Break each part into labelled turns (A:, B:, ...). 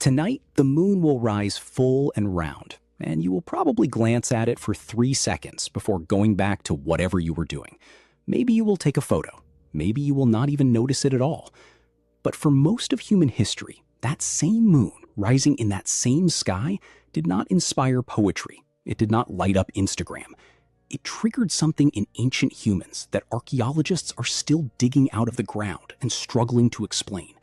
A: Tonight, the moon will rise full and round, and you will probably glance at it for 3 seconds before going back to whatever you were doing. Maybe you will take a photo. Maybe you will not even notice it at all. But for most of human history, that same moon rising in that same sky did not inspire poetry. It did not light up Instagram. It triggered something in ancient humans that archaeologists are still digging out of the ground and struggling to explain.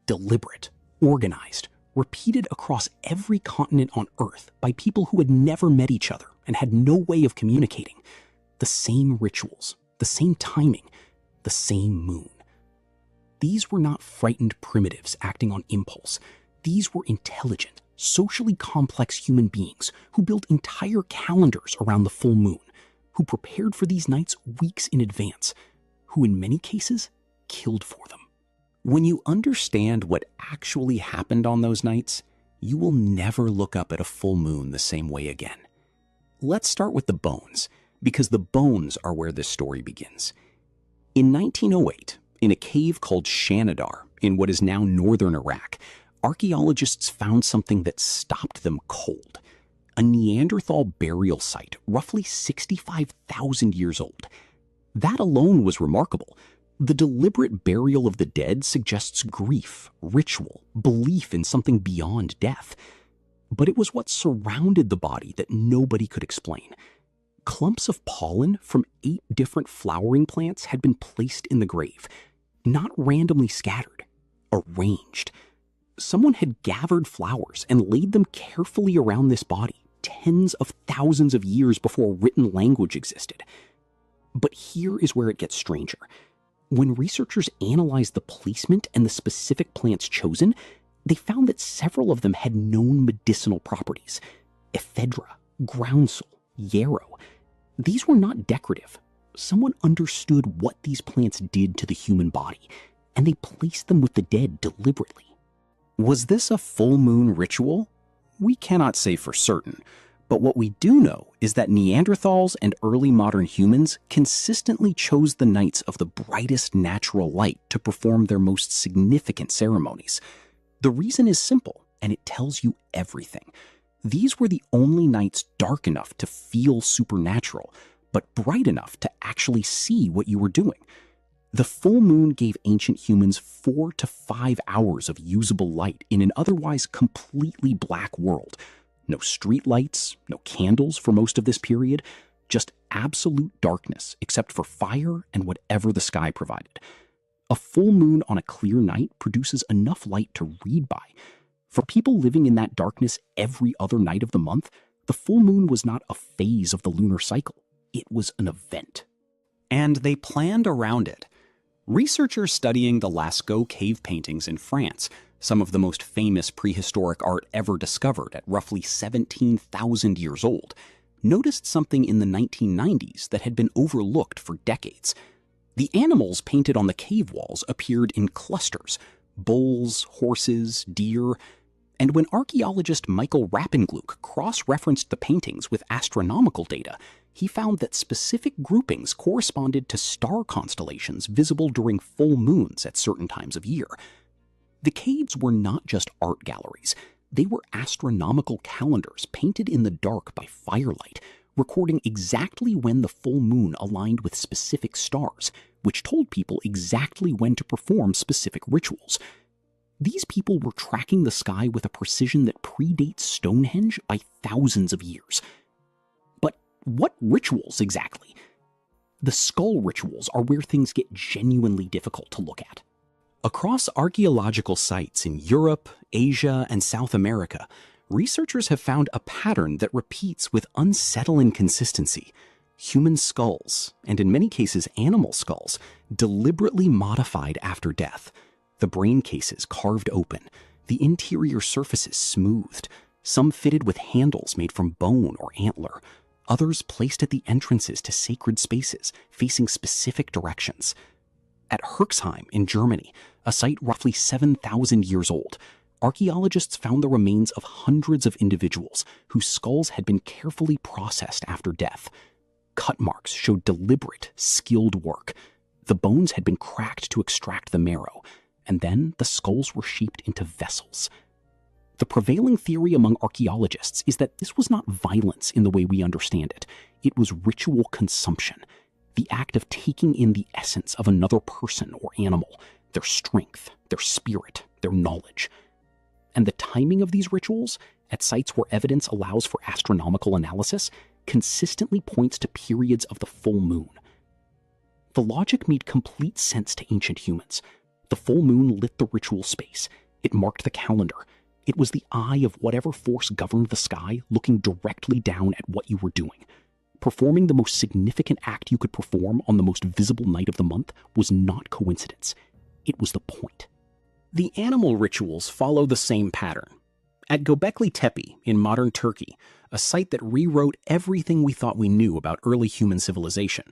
A: Deliberate, organized, repeated across every continent on Earth by people who had never met each other and had no way of communicating. The same rituals, the same timing, the same moon. These were not frightened primitives acting on impulse. These were intelligent, socially complex human beings who built entire calendars around the full moon, who prepared for these nights weeks in advance, who in many cases killed for them. When you understand what actually happened on those nights, you will never look up at a full moon the same way again. Let's start with the bones, because the bones are where this story begins. In 1908, in a cave called Shanidar, in what is now northern Iraq, archaeologists found something that stopped them cold. A Neanderthal burial site, roughly 65,000 years old. That alone was remarkable. The deliberate burial of the dead suggests grief, ritual, belief in something beyond death. But it was what surrounded the body that nobody could explain. Clumps of pollen from 8 different flowering plants had been placed in the grave, not randomly scattered, arranged. Someone had gathered flowers and laid them carefully around this body, tens of thousands of years before written language existed. But here is where it gets stranger. When researchers analyzed the placement and the specific plants chosen, they found that several of them had known medicinal properties. Ephedra, groundsel, yarrow. These were not decorative. Someone understood what these plants did to the human body, and they placed them with the dead deliberately. Was this a full moon ritual? We cannot say for certain, but what we do know is that Neanderthals and early modern humans consistently chose the nights of the brightest natural light to perform their most significant ceremonies. The reason is simple, and it tells you everything. These were the only nights dark enough to feel supernatural, but bright enough to actually see what you were doing. The full moon gave ancient humans 4 to 5 hours of usable light in an otherwise completely black world. No street lights, no candles for most of this period, just absolute darkness except for fire and whatever the sky provided. A full moon on a clear night produces enough light to read by. For people living in that darkness every other night of the month, the full moon was not a phase of the lunar cycle. It was an event. And they planned around it. Researchers studying the Lascaux cave paintings in France, some of the most famous prehistoric art ever discovered at roughly 17,000 years old, noticed something in the 1990s that had been overlooked for decades. The animals painted on the cave walls appeared in clusters: bulls, horses, deer. And when archaeologist Michael Rappengluck cross-referenced the paintings with astronomical data, he found that specific groupings corresponded to star constellations visible during full moons at certain times of year. The caves were not just art galleries. They were astronomical calendars painted in the dark by firelight, recording exactly when the full moon aligned with specific stars, which told people exactly when to perform specific rituals. These people were tracking the sky with a precision that predates Stonehenge by thousands of years. But what rituals exactly? The skull rituals are where things get genuinely difficult to look at. Across archaeological sites in Europe, Asia, and South America, researchers have found a pattern that repeats with unsettling consistency. Human skulls, and in many cases animal skulls, deliberately modified after death. The brain cases carved open, the interior surfaces smoothed, some fitted with handles made from bone or antler, others placed at the entrances to sacred spaces facing specific directions. At Herxheim in Germany, a site roughly 7,000 years old, archaeologists found the remains of hundreds of individuals whose skulls had been carefully processed after death. Cut marks showed deliberate, skilled work. The bones had been cracked to extract the marrow, and then the skulls were shaped into vessels. The prevailing theory among archaeologists is that this was not violence in the way we understand it. It was ritual consumption, the act of taking in the essence of another person or animal, their strength, their spirit, their knowledge. And the timing of these rituals, at sites where evidence allows for astronomical analysis, consistently points to periods of the full moon. The logic made complete sense to ancient humans. The full moon lit the ritual space. It marked the calendar. It was the eye of whatever force governed the sky, looking directly down at what you were doing. Performing the most significant act you could perform on the most visible night of the month was not coincidence. It was the point. The animal rituals follow the same pattern. At Göbekli Tepe in modern Turkey, a site that rewrote everything we thought we knew about early human civilization,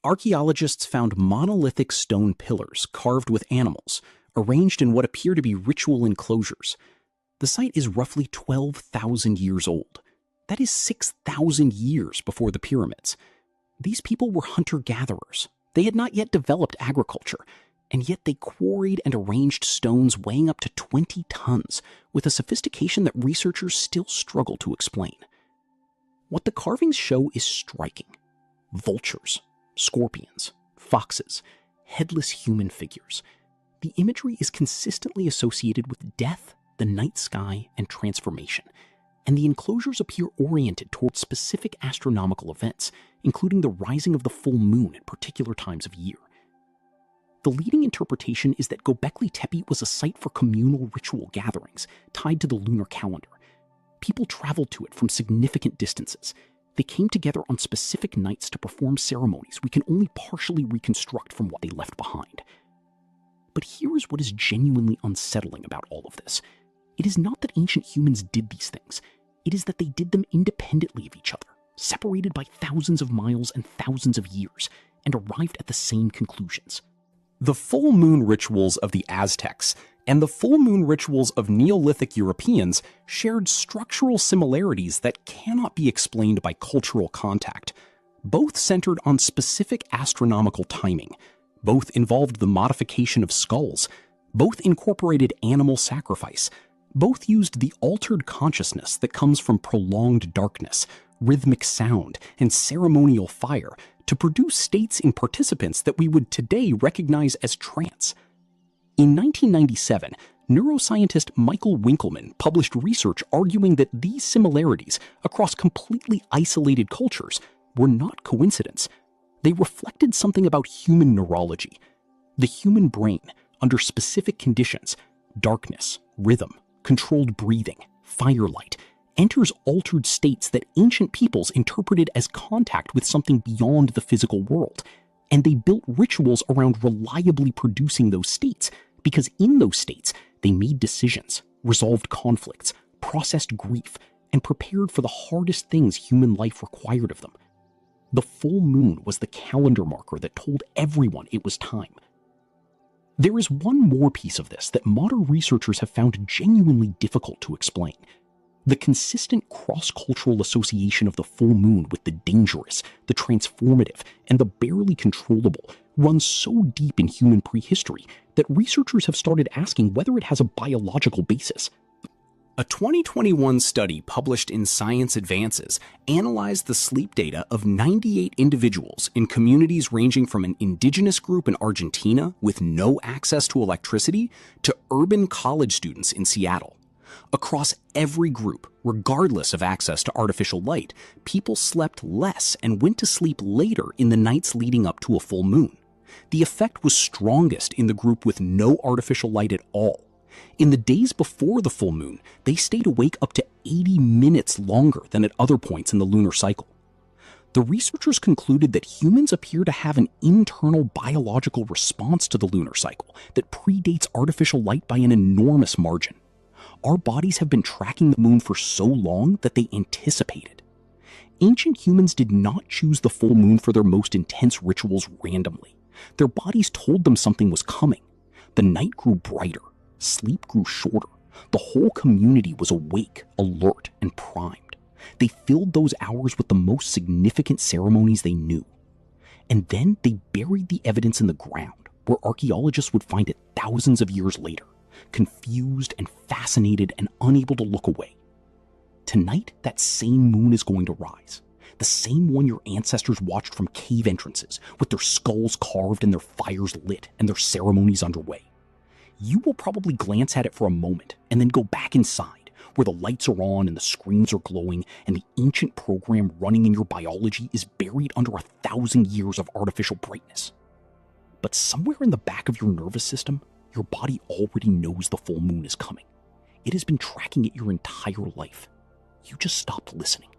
A: archaeologists found monolithic stone pillars carved with animals, arranged in what appear to be ritual enclosures. The site is roughly 12,000 years old. That is 6,000 years before the pyramids. These people were hunter-gatherers. They had not yet developed agriculture, and yet they quarried and arranged stones weighing up to 20 tons with a sophistication that researchers still struggle to explain. What the carvings show is striking. Vultures, scorpions, foxes, headless human figures. The imagery is consistently associated with death, the night sky, and transformation, and the enclosures appear oriented towards specific astronomical events, including the rising of the full moon at particular times of year. The leading interpretation is that Göbekli Tepe was a site for communal ritual gatherings tied to the lunar calendar. People traveled to it from significant distances. They came together on specific nights to perform ceremonies we can only partially reconstruct from what they left behind. But here is what is genuinely unsettling about all of this. It is not that ancient humans did these things. It is that they did them independently of each other, separated by thousands of miles and thousands of years, and arrived at the same conclusions. The full moon rituals of the Aztecs and the full moon rituals of Neolithic Europeans shared structural similarities that cannot be explained by cultural contact. Both centered on specific astronomical timing. Both involved the modification of skulls. Both incorporated animal sacrifice. Both used the altered consciousness that comes from prolonged darkness, rhythmic sound, and ceremonial fire to produce states in participants that we would today recognize as trance. In 1997, neuroscientist Michael Winkelmann published research arguing that these similarities across completely isolated cultures were not coincidence. They reflected something about human neurology. The human brain, under specific conditions, darkness, rhythm, controlled breathing, firelight, enters altered states that ancient peoples interpreted as contact with something beyond the physical world, and they built rituals around reliably producing those states, because in those states, they made decisions, resolved conflicts, processed grief, and prepared for the hardest things human life required of them. The full moon was the calendar marker that told everyone it was time. There is one more piece of this that modern researchers have found genuinely difficult to explain. The consistent cross-cultural association of the full moon with the dangerous, the transformative, and the barely controllable runs so deep in human prehistory that researchers have started asking whether it has a biological basis. A 2021 study published in Science Advances analyzed the sleep data of 98 individuals in communities ranging from an indigenous group in Argentina with no access to electricity to urban college students in Seattle. Across every group, regardless of access to artificial light, people slept less and went to sleep later in the nights leading up to a full moon. The effect was strongest in the group with no artificial light at all. In the days before the full moon, they stayed awake up to 80 minutes longer than at other points in the lunar cycle. The researchers concluded that humans appear to have an internal biological response to the lunar cycle that predates artificial light by an enormous margin. Our bodies have been tracking the moon for so long that they anticipated. Ancient humans did not choose the full moon for their most intense rituals randomly. Their bodies told them something was coming. The night grew brighter. Sleep grew shorter. The whole community was awake, alert, and primed. They filled those hours with the most significant ceremonies they knew. And then they buried the evidence in the ground, where archaeologists would find it thousands of years later. confused and fascinated and unable to look away. Tonight, that same moon is going to rise. The same one your ancestors watched from cave entrances, with their skulls carved and their fires lit and their ceremonies underway. You will probably glance at it for a moment and then go back inside, where the lights are on and the screens are glowing and the ancient program running in your biology is buried under 1,000 years of artificial brightness. But somewhere in the back of your nervous system, your body already knows the full moon is coming. It has been tracking it your entire life. You just stopped listening.